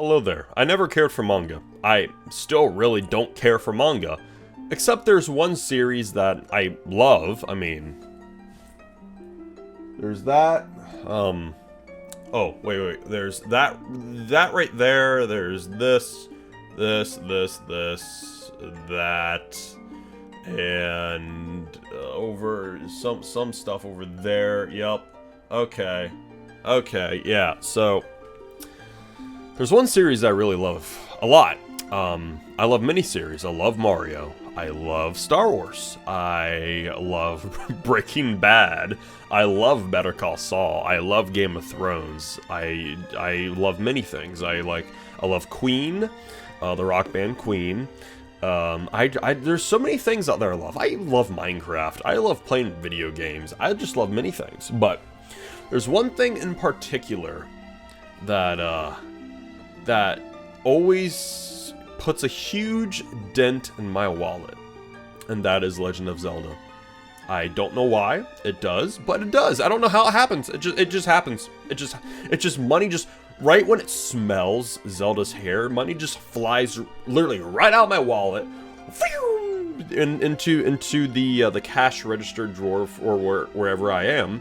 Hello there. I never cared for manga. I still really don't care for manga. Except there's one series that I love. I mean, there's that. Oh, wait. There's that right there. There's this, that, and over some stuff over there. Yep. Okay, yeah. So there's one series I really love a lot. I love miniseries. I love Mario. I love Star Wars. I love Breaking Bad. I love Better Call Saul. I love Game of Thrones. I love many things. I love Queen, the rock band Queen. There's so many things out there I love. I love Minecraft. I love playing video games. I just love many things. But there's one thing in particular that that always puts a huge dent in my wallet, and that is Legend of Zelda. I don't know why it does, but it does. I don't know how it happens. It just happens. It just money just right when it smells Zelda's hair, money just flies literally right out of my wallet, into the cash register drawer or wherever I am,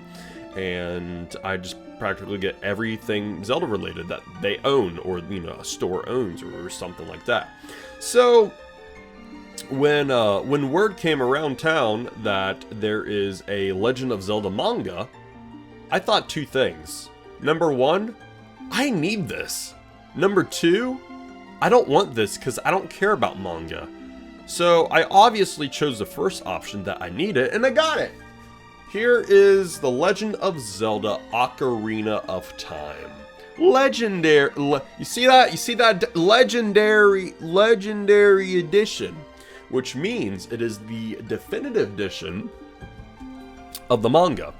and I just practically get everything Zelda related that they own, or a store owns, or something like that. So when word came around town that there is a Legend of Zelda manga, I thought two things. Number one, I need this. Number two, I don't want this because I don't care about manga. So I obviously chose the first option, that I need it, and I got it. Here is The Legend of Zelda Ocarina of Time. Legendary, you see that? You see that? Legendary edition, which means it is the definitive edition of the manga.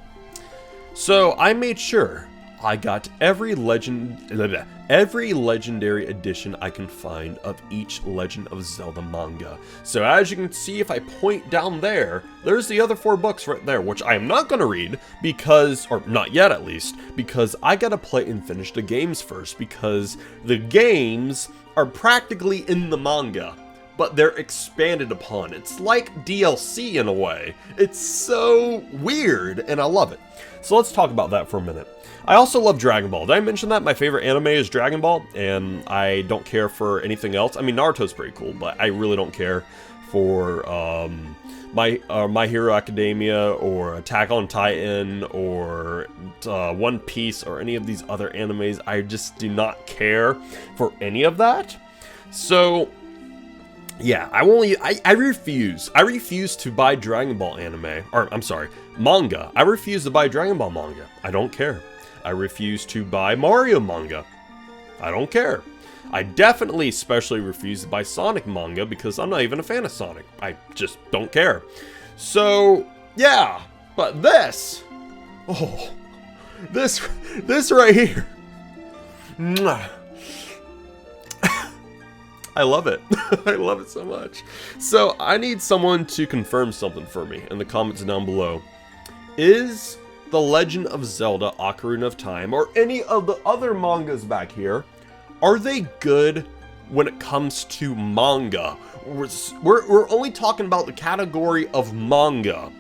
So I made sure I got every legendary edition I can find of each Legend of Zelda manga. So as you can see, if I point down there, there's the other 4 books right there, which I am not going to read because, or not yet at least, because I gotta play and finish the games first, because the games are practically in the manga, but they're expanded upon. It's like DLC in a way. It's so weird, and I love it. So let's talk about that for a minute. I also love Dragon Ball. Did I mention that? My favorite anime is Dragon Ball, and I don't care for anything else. I mean, Naruto's pretty cool, but I really don't care for My Hero Academia, or Attack on Titan, or One Piece, or any of these other animes. I just do not care for any of that. So yeah, I refuse to buy Dragon Ball anime, or I'm sorry, manga. I refuse to buy Dragon Ball manga. I don't care. I refuse to buy Mario manga. I don't care. I definitely especially refuse to buy Sonic manga because I'm not even a fan of Sonic. I just don't care. So, yeah, but this right here. Mwah. I love it. I love it so much. So I need someone to confirm something for me in the comments down below. Is The Legend of Zelda Ocarina of Time, or any of the other mangas back here, are they good when it comes to manga? We're only talking about the category of manga.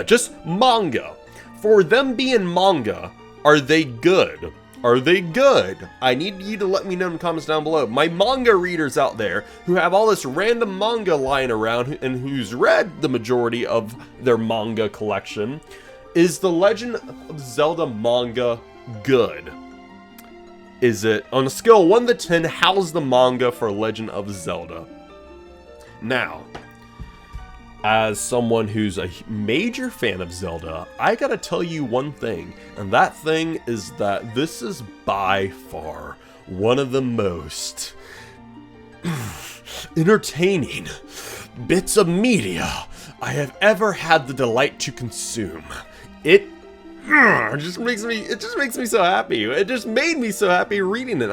Just manga. For them being manga, are they good? Are they good? I need you to let me know in the comments down below. My manga readers out there who have all this random manga lying around and who's read the majority of their manga collection, is the Legend of Zelda manga good? Is it, on a scale of 1 to 10, how's the manga for Legend of Zelda? Now, as someone who's a major fan of Zelda, I gotta tell you one thing, and that thing is that this is by far one of the most entertaining bits of media I have ever had the delight to consume. It just makes me so happy. It just made me so happy reading it.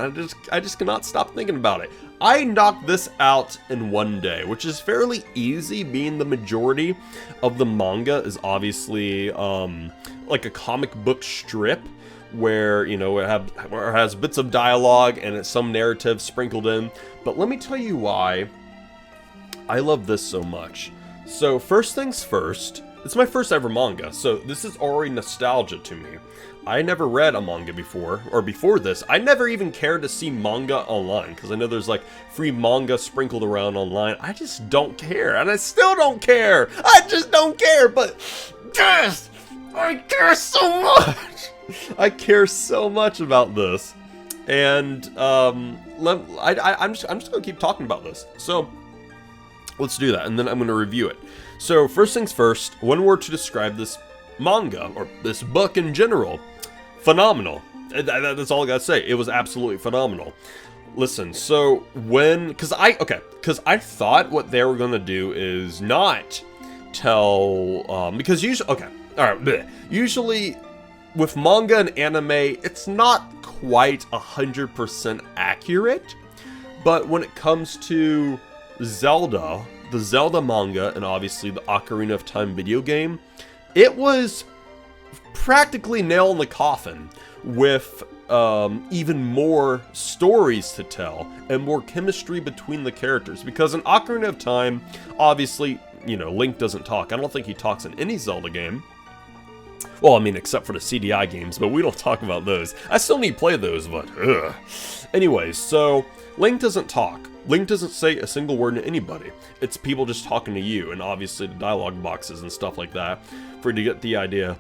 I just cannot stop thinking about it. I knocked this out in one day, which is fairly easy, being the majority of the manga is obviously like a comic book strip, where, you know, where it has bits of dialogue and it's some narrative sprinkled in. But let me tell you why I love this so much. So first things first, it's my first ever manga, so this is already nostalgia to me. I never read a manga before, or before this, I never even cared to see manga online, because I know there's like free manga sprinkled around online. I just don't care, and I still don't care! I just don't care, but yes! I care so much! I care so much about this. And, I'm just gonna keep talking about this. So, let's do that, and then I'm gonna review it. So, first things first, one word to describe this manga, or this book in general, phenomenal. That's all I gotta say. It was absolutely phenomenal. Listen, so because I thought what they were gonna do is not tell, because usually, usually with manga and anime, it's not quite 100% accurate, but when it comes to Zelda, the Zelda manga, and obviously the Ocarina of Time video game, it was practically nail in the coffin with even more stories to tell and more chemistry between the characters. Because in Ocarina of Time, obviously, you know, Link doesn't talk. I don't think he talks in any Zelda game. Well, I mean, except for the CDI games, but we don't talk about those. I still need to play those, but ugh. Anyways, so Link doesn't talk. Link doesn't say a single word to anybody. It's people just talking to you, and obviously the dialogue boxes and stuff like that for you to get the idea.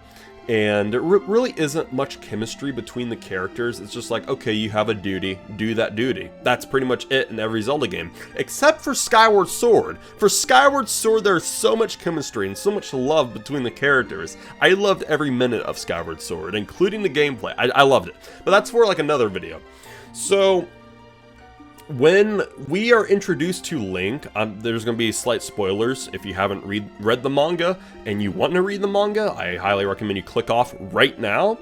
And there really isn't much chemistry between the characters. It's just like, okay, you have a duty, do that duty. That's pretty much it in every Zelda game, except for Skyward Sword. For Skyward Sword, there's so much chemistry and so much love between the characters. I loved every minute of Skyward Sword, including the gameplay. I loved it, but that's for like another video. So when we are introduced to Link, there's going to be slight spoilers. If you haven't read the manga and you want to read the manga, I highly recommend you click off right now.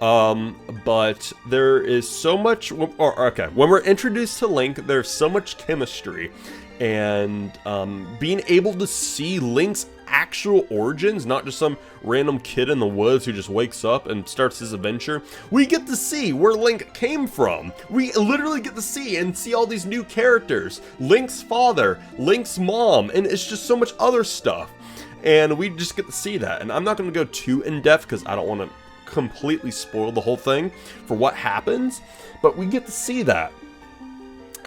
But there is so much, when we're introduced to Link, there's so much chemistry, and being able to see Link's actual origins, not just some random kid in the woods who just wakes up and starts his adventure. We get to see where Link came from. We literally get to see all these new characters. Link's father, Link's mom, and it's just so much other stuff. And we just get to see that. And I'm not going to go too in-depth because I don't want to completely spoil the whole thing for what happens. But we get to see that.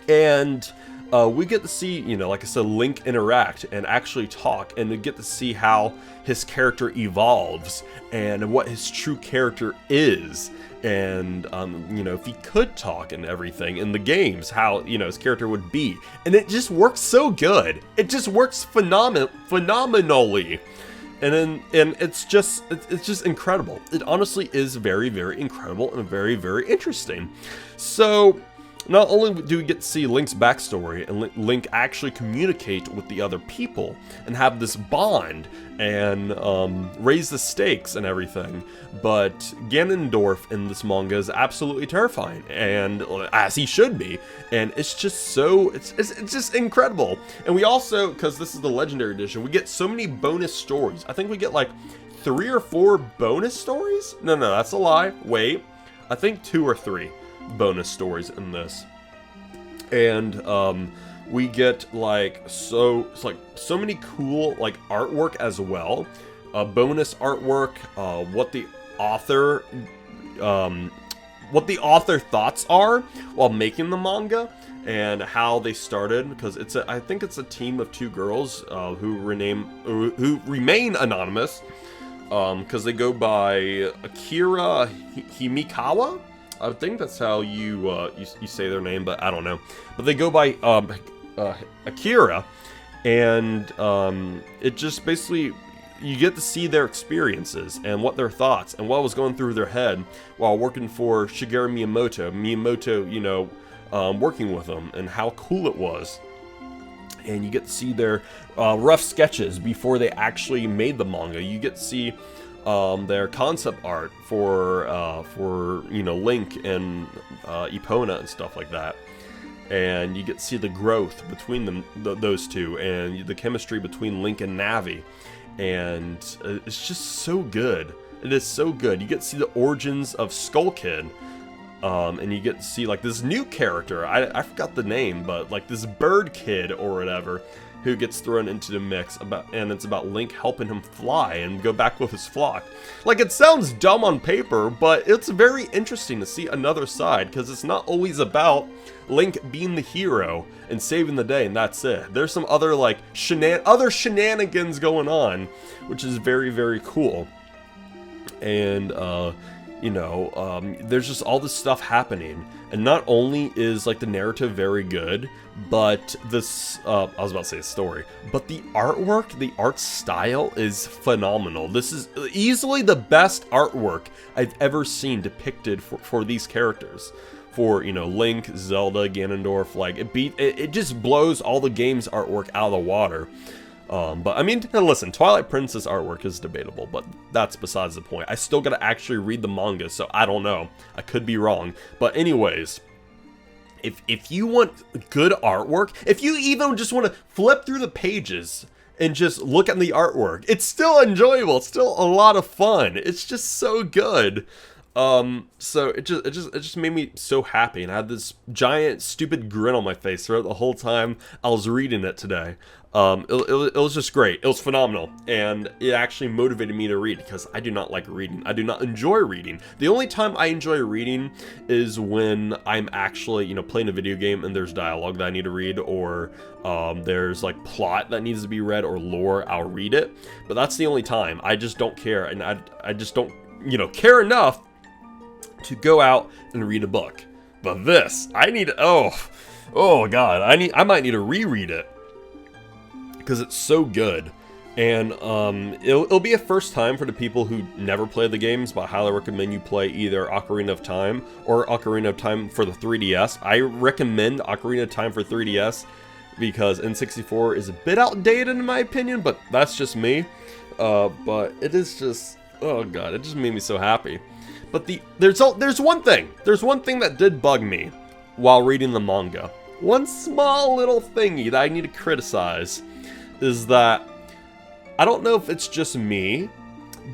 And we get to see, you know, like I said, Link interact and actually talk, and we get to see how his character evolves and what his true character is, and you know, if he could talk and everything in the games, how, you know, his character would be, and it just works so good. It just works phenomenally. And it's just incredible. It honestly is very, very incredible and very, very interesting. So not only do we get to see Link's backstory and Link actually communicate with the other people and have this bond and raise the stakes and everything, but Ganondorf in this manga is absolutely terrifying, and as he should be, and it's just so, it's just incredible. And we also, because this is the Legendary Edition, we get so many bonus stories. I think we get like 3 or 4 bonus stories? No, that's a lie. Wait, I think 2 or 3 bonus stories in this, and we get like so many cool like artwork as well, bonus artwork, what the author thoughts are while making the manga and how they started, because I think it's a team of 2 girls who remain anonymous, because they go by Akira Himikawa. I think that's how you say their name, but I don't know. But they go by Akira, and it just basically, you get to see their experiences and what their thoughts and what was going through their head while working for Shigeru Miyamoto. Miyamoto, you know, working with them, and how cool it was. And you get to see their rough sketches before they actually made the manga. You get to see their concept art for you know, Link and Epona and stuff like that, and you get to see the growth between them, those two, and the chemistry between Link and Navi, and it's just so good. It is so good. You get to see the origins of Skull Kid. And you get to see like this new character, I forgot the name, but like this bird kid or whatever, who gets thrown into the mix, and it's about Link helping him fly and go back with his flock. Like, it sounds dumb on paper, but it's very interesting to see another side, because it's not always about Link being the hero and saving the day and that's it. There's some other like other shenanigans going on, which is very, very cool. And you know, there's just all this stuff happening, and not only is like the narrative very good, but this I was about to say a story, but the artwork, the art style is phenomenal. This is easily the best artwork I've ever seen depicted for these characters. For, you know, Link, Zelda, Ganondorf, like it just blows all the game's artwork out of the water. But I mean, listen, Twilight Princess artwork is debatable, but that's besides the point. I still gotta actually read the manga, so I don't know. I could be wrong. But anyways, if you want good artwork, if you even just want to flip through the pages and just look at the artwork, it's still enjoyable. It's still a lot of fun. It's just so good. So it just made me so happy, and I had this giant stupid grin on my face throughout the whole time I was reading it today. It was just great. It was phenomenal, and it actually motivated me to read, because I do not like reading. I do not enjoy reading. The only time I enjoy reading is when I'm actually, you know, playing a video game and there's dialogue that I need to read, or there's like plot that needs to be read, or lore. I'll read it, but that's the only time. I just don't care, and I just don't, you know, care enough to go out and read a book. But this, I need, oh god, I might need to reread it, because it's so good. And it'll be a first time for the people who never played the games, but I highly recommend you play either Ocarina of Time or Ocarina of Time for the 3DS. I recommend Ocarina of Time for 3DS because N64 is a bit outdated in my opinion, but that's just me. But it is just, oh god, it just made me so happy. But there's one thing that did bug me while reading the manga. One small little thingy that I need to criticize is that, I don't know if it's just me,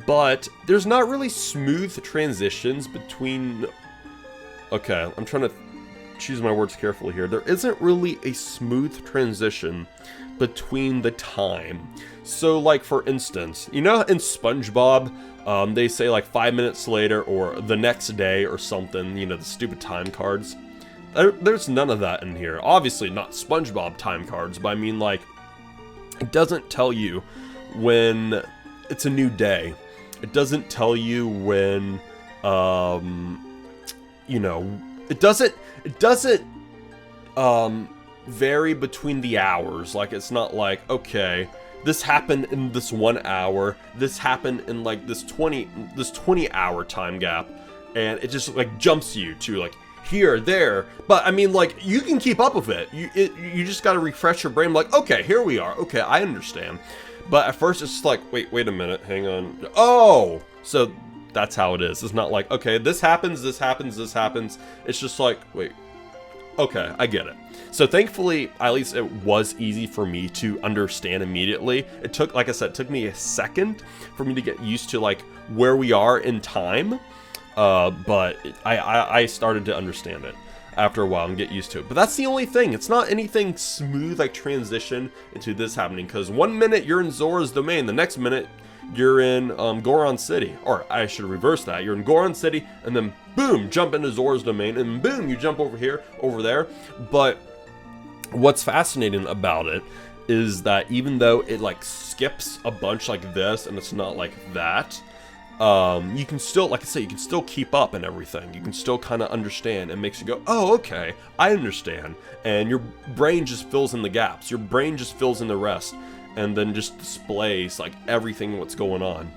but there's not really smooth transitions between, okay, I'm trying to choose my words carefully here. There isn't really a smooth transition between the time. So like, for instance, you know in SpongeBob, they say like 5 minutes later or the next day or something, you know, the stupid time cards. There's none of that in here. Obviously not SpongeBob time cards, but I mean, like, it doesn't tell you when it's a new day. It doesn't tell you when, you know, it doesn't vary between the hours. Like, it's not like, okay, this happened in this 1 hour, this happened in like this 20 hour time gap, and it just like jumps you to like here, there. But I mean, like, you can keep up with it. You just gotta refresh your brain, like, okay, here we are, okay, I understand. But at first it's just like, wait a minute, hang on. Oh, so that's how it is. It's not like, okay, this happens, this happens, this happens. It's just like, wait, okay, I get it. So thankfully, at least it was easy for me to understand immediately. It took, like I said, it took me a second for me to get used to like where we are in time. But I started to understand it after a while and get used to it. But that's the only thing. It's not anything smooth like transition into this happening, because 1 minute you're in Zora's domain, the next minute you're in Goron City. Or I should reverse that. You're in Goron City, and then boom, jump into Zora's domain, and boom, you jump over here, over there. But what's fascinating about it is that even though it like skips a bunch like this, and it's not like that, you can still, like I said, you can still keep up and everything. You can still kind of understand, and makes you go, oh, okay, I understand. And your brain just fills in the gaps. Your brain just fills in the rest, and then just displays like everything what's going on.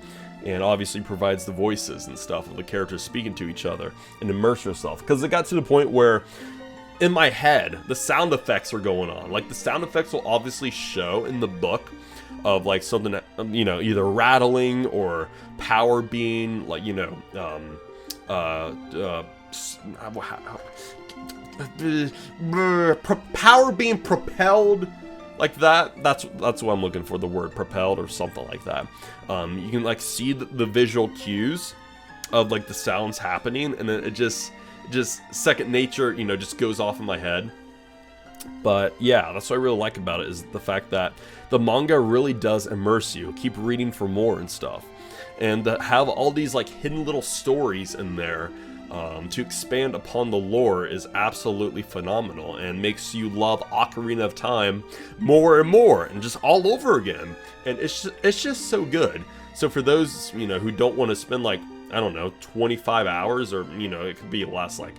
And obviously provides the voices and stuff of the characters speaking to each other, and immerse yourself. Because it got to the point where in my head, the sound effects are going on. Like, the sound effects will obviously show in the book of like something that, you know, either rattling or power being like, you know, power being propelled like that. That's what I'm looking for, the word propelled or something like that. You can like see the visual cues of like the sounds happening, and then it just second nature, you know, just goes off in my head. But yeah, that's what I really like about it, is the fact that the manga really does immerse you. Keep reading for more and stuff, and have all these like hidden little stories in there to expand upon the lore is absolutely phenomenal, and makes you love Ocarina of Time more and more, and just all over again. And it's just so good. So for those, you know, who don't want to spend like, I don't know, 25 hours, or, you know, it could be less, like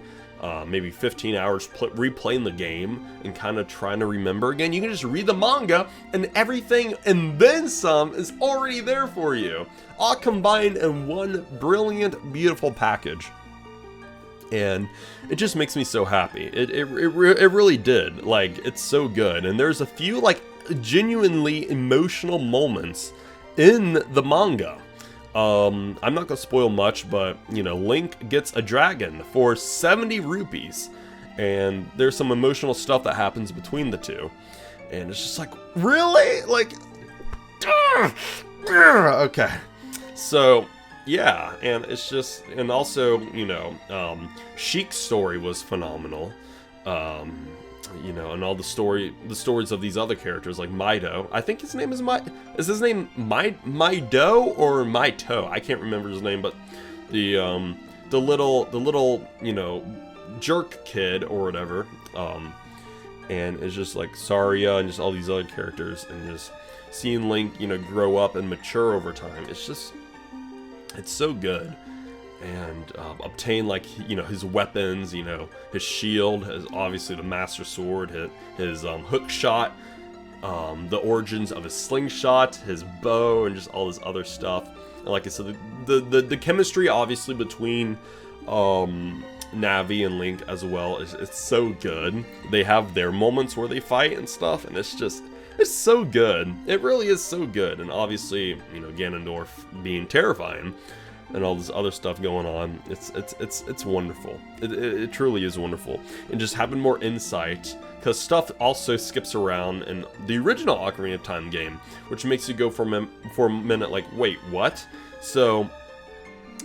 maybe 15 hours replaying the game and kind of trying to remember again, you can just read the manga, and everything and then some is already there for you, all combined in one brilliant, beautiful package. And it just makes me so happy. It really did. Like, it's so good. And there's a few like genuinely emotional moments in the manga. I'm not gonna spoil much, but you know, Link gets a dragon for 70 rupees, and there's some emotional stuff that happens between the two, and it's just like, really, like, okay. So yeah, and it's just, and also, you know, Sheik's story was phenomenal. You know, and all the stories of these other characters, like Mido. I think his name is Mido or Mito? I can't remember his name, but the little, you know, jerk kid or whatever. And it's just like Saria and just all these other characters, and just seeing Link, you know, grow up and mature over time. It's so good. And obtain, like, you know, his weapons, you know, his shield, his, obviously the Master Sword, his hook shot, the origins of his slingshot, his bow, and just all this other stuff. And like I said, the chemistry obviously between Navi and Link as well it's so good. They have their moments where they fight and stuff, and it's so good. It really is so good. And obviously, you know, Ganondorf being terrifying, and all this other stuff going on. It's wonderful. It truly is wonderful. And just having more insight, because stuff also skips around in the original Ocarina of Time game, which makes you go for a minute like, wait, what? So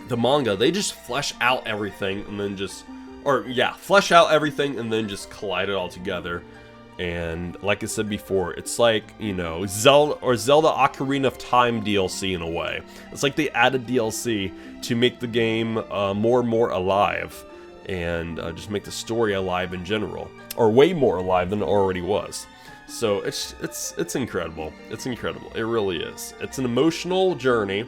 the manga, they just flesh out everything and then just, flesh out everything and then just collide it all together. And like I said before, it's like, you know, Zelda Ocarina of Time DLC in a way. It's like they added DLC to make the game more and more alive, and just make the story alive in general, or way more alive than it already was. So it's incredible. It's incredible. It really is. It's an emotional journey.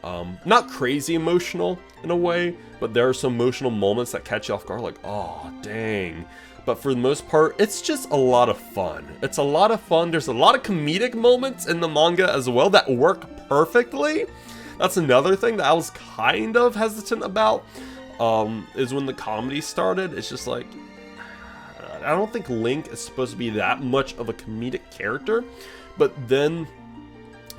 Not crazy emotional in a way, but there are some emotional moments that catch you off guard, like, oh, dang. But for the most part, it's just a lot of fun. It's a lot of fun. There's a lot of comedic moments in the manga as well that work perfectly. That's another thing that I was kind of hesitant about, is when the comedy started. It's just like, I don't think Link is supposed to be that much of a comedic character, but then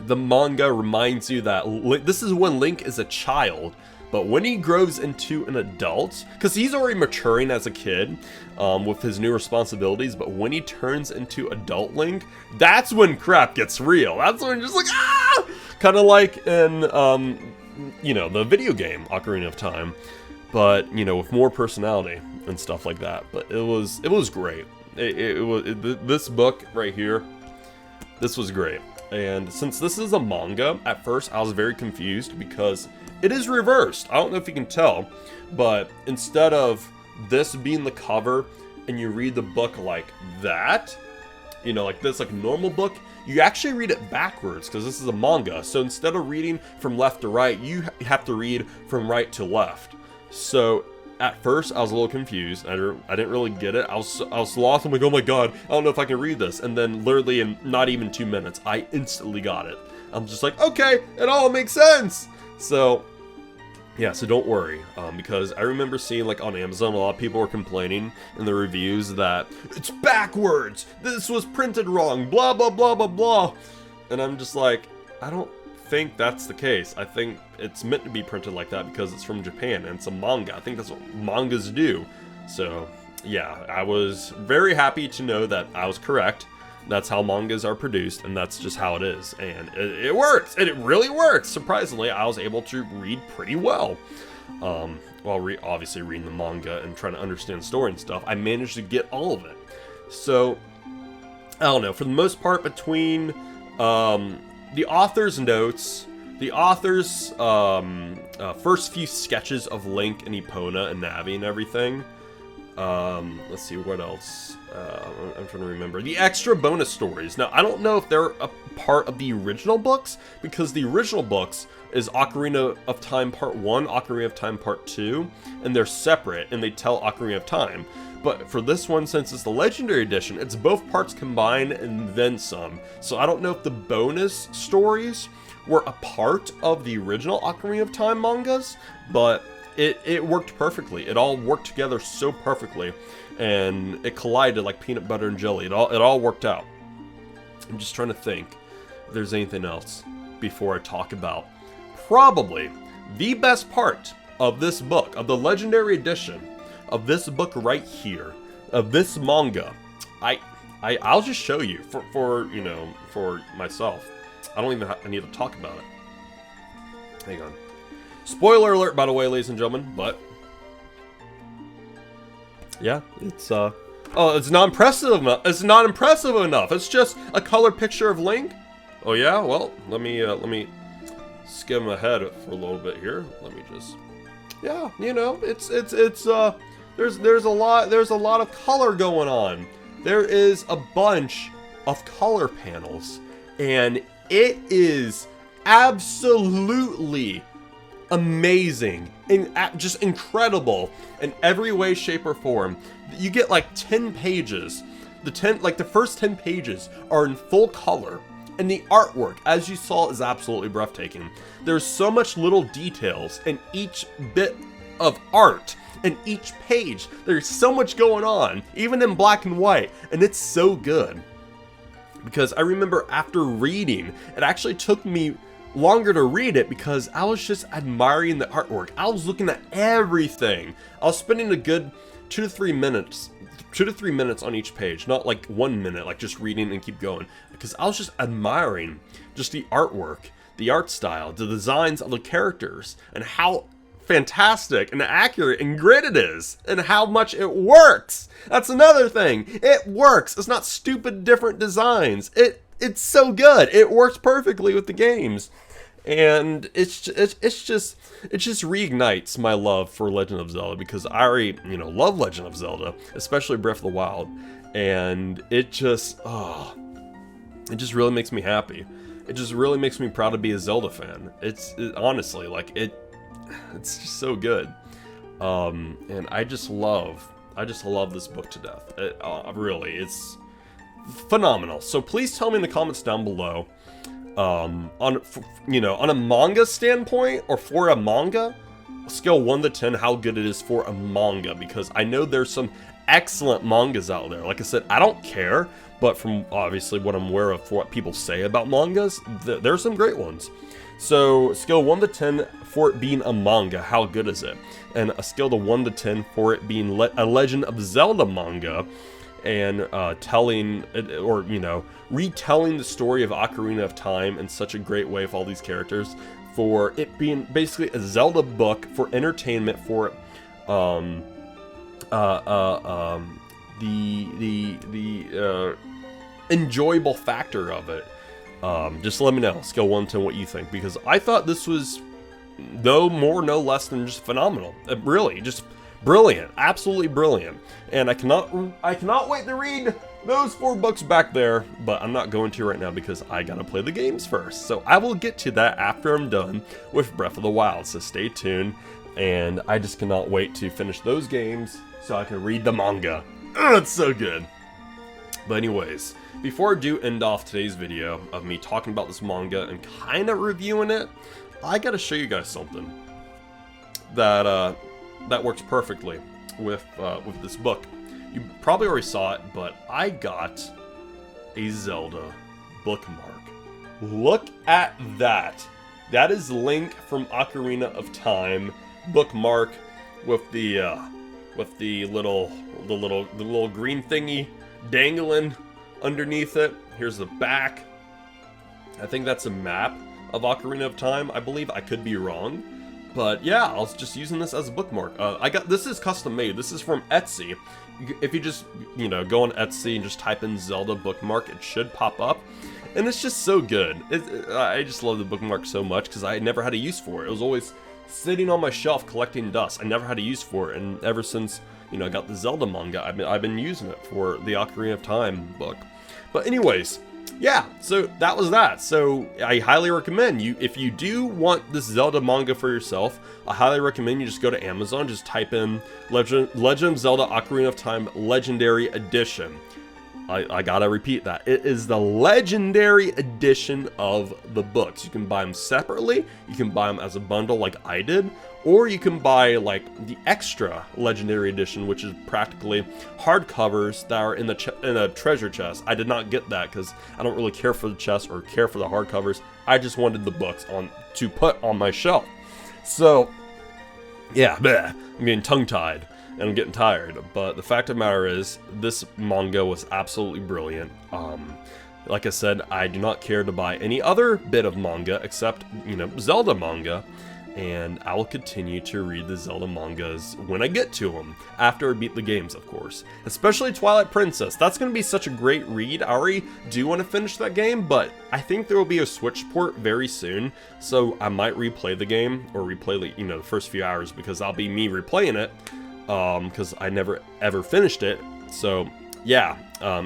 the manga reminds you that this is when Link is a child, but when he grows into an adult, because he's already maturing as a kid with his new responsibilities, but when he turns into adult Link, that's when crap gets real. That's when just like, ah! Kind of like in, you know, the video game Ocarina of Time, but, you know, with more personality and stuff like that. But it was great. This book right here, this was great. And since this is a manga, at first I was very confused because it is reversed. I don't know if you can tell, but instead of this being the cover and you read the book like that, you know, like this, like a normal book, you actually read it backwards because this is a manga. So instead of reading from left to right, you have to read from right to left. So at first I was a little confused. I didn't really get it. I was lost. I'm like, oh my god, I don't know if I can read this. And then literally in not even 2 minutes, I instantly got it. I'm just like, okay, it all makes sense. So yeah, so don't worry, because I remember seeing, like, on Amazon, a lot of people were complaining in the reviews that it's backwards, this was printed wrong, blah, blah, blah, blah, blah. And I'm just like, I don't think that's the case. I think it's meant to be printed like that because it's from Japan and it's a manga. I think that's what mangas do. So yeah, I was very happy to know that I was correct. That's how mangas are produced, and that's just how it is. And it works, and it really works. Surprisingly, I was able to read pretty well. While obviously reading the manga and trying to understand the story and stuff, I managed to get all of it. So, I don't know, for the most part, between the author's notes, the author's first few sketches of Link and Epona and Navi and everything, let's see, what else? I'm trying to remember. The extra bonus stories. Now, I don't know if they're a part of the original books, because the original books is Ocarina of Time Part 1, Ocarina of Time Part 2, and they're separate, and they tell Ocarina of Time. But for this one, since it's the Legendary Edition, it's both parts combined and then some. So I don't know if the bonus stories were a part of the original Ocarina of Time mangas, but it worked perfectly. It all worked together so perfectly, and it collided like peanut butter and jelly. It all worked out. I'm just trying to think if there's anything else before I talk about probably the best part of this book, of the Legendary Edition, of this book right here, of this manga. I'll just show you for myself. I don't even need to talk about it. Hang on. Spoiler alert, by the way, ladies and gentlemen, but yeah, it's it's not impressive enough. It's not impressive enough. It's just a color picture of Link. Oh yeah, well, let me skim ahead for a little bit here. Let me just, yeah, there's a lot of color going on. There is a bunch of color panels, and it is absolutely amazing and just incredible in every way, shape, or form. You get like 10 pages. The first 10 pages are in full color, and the artwork, as you saw, is absolutely breathtaking. There's so much little details in each bit of art. In each page, there's so much going on, even in black and white, and it's so good. Because I remember after reading, it actually took me longer to read it because I was just admiring the artwork. I was looking at everything. I was spending a good 2 to 3 minutes on each page, not like 1 minute, like just reading and keep going, because I was just admiring just the artwork, the art style, the designs of the characters, and how fantastic and accurate and great it is, and how much it works. That's another thing. It works. It's not stupid different designs. It's so good. It works perfectly with the games. And it just reignites my love for Legend of Zelda, because I already, love Legend of Zelda, especially Breath of the Wild, and it just really makes me happy. It just really makes me proud to be a Zelda fan. Honestly, it's just so good. And I just love this book to death. It's phenomenal. So please tell me in the comments down below, on a manga standpoint, or for a manga, scale 1 to 10, how good it is for a manga, because I know there's some excellent mangas out there. Like I said, I don't care, but from obviously what I'm aware of, for what people say about mangas, there's some great ones. So scale 1 to 10 for it being a manga, how good is it? And a scale to 1 to 10 for it being a Legend of Zelda manga, and retelling the story of Ocarina of Time in such a great way with all these characters, for it being basically a Zelda book for entertainment, for the enjoyable factor of it. Just let me know, scale 1 to what you think, because I thought this was no more, no less than just phenomenal. Really, just brilliant, absolutely brilliant. And I cannot wait to read those 4 books back there, but I'm not going to right now because I gotta play the games first. So I will get to that after I'm done with Breath of the Wild, so stay tuned. And I just cannot wait to finish those games so I can read the manga. It's so good. But anyways, before I do end off today's video of me talking about this manga and kind of reviewing it, I gotta show you guys something that works perfectly with this book. You probably already saw it, but I got a Zelda bookmark. Look at that. That is Link from Ocarina of Time bookmark with the little green thingy dangling underneath it, here's the back. I think that's a map of Ocarina of Time, I believe. I could be wrong. But yeah, I was just using this as a bookmark. This is custom made. This is from Etsy. If you just, go on Etsy and just type in Zelda bookmark, it should pop up. And it's just so good. I just love the bookmark so much because I never had a use for it. It was always sitting on my shelf collecting dust. I never had a use for it. And ever since, I got the Zelda manga, I've been using it for the Ocarina of Time book. But anyways, yeah, so that was that. So I highly recommend you, if you do want this Zelda manga for yourself, I highly recommend you just go to Amazon, just type in Legend of Zelda Ocarina of Time Legendary Edition. I gotta repeat that. It is the Legendary Edition of the books. You can buy them separately, you can buy them as a bundle like I did, or you can buy like the extra Legendary Edition, which is practically hardcovers that are in a treasure chest. I did not get that because I don't really care for the chest or care for the hardcovers. I just wanted the books to put on my shelf. So, yeah, I'm getting tongue-tied and I'm getting tired. But the fact of the matter is, this manga was absolutely brilliant. Like I said, I do not care to buy any other bit of manga except, Zelda manga. And I will continue to read the Zelda mangas when I get to them, after I beat the games, of course. Especially Twilight Princess. That's going to be such a great read. I already do want to finish that game, but I think there will be a Switch port very soon, so I might replay the game, or replay, the first few hours, because I'll be me replaying it, because I never ever finished it. So, yeah,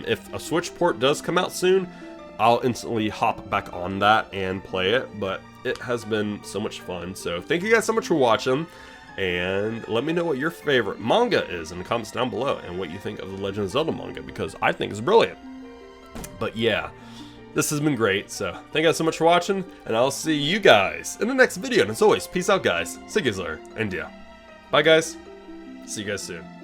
if a Switch port does come out soon, I'll instantly hop back on that and play it, but it has been so much fun. So thank you guys so much for watching, and let me know what your favorite manga is in the comments down below, and what you think of the Legend of Zelda manga, because I think it's brilliant. But yeah, this has been great, so thank you guys so much for watching, and I'll see you guys in the next video. And as always, peace out guys, see you guys later, and yeah, bye guys, see you guys soon.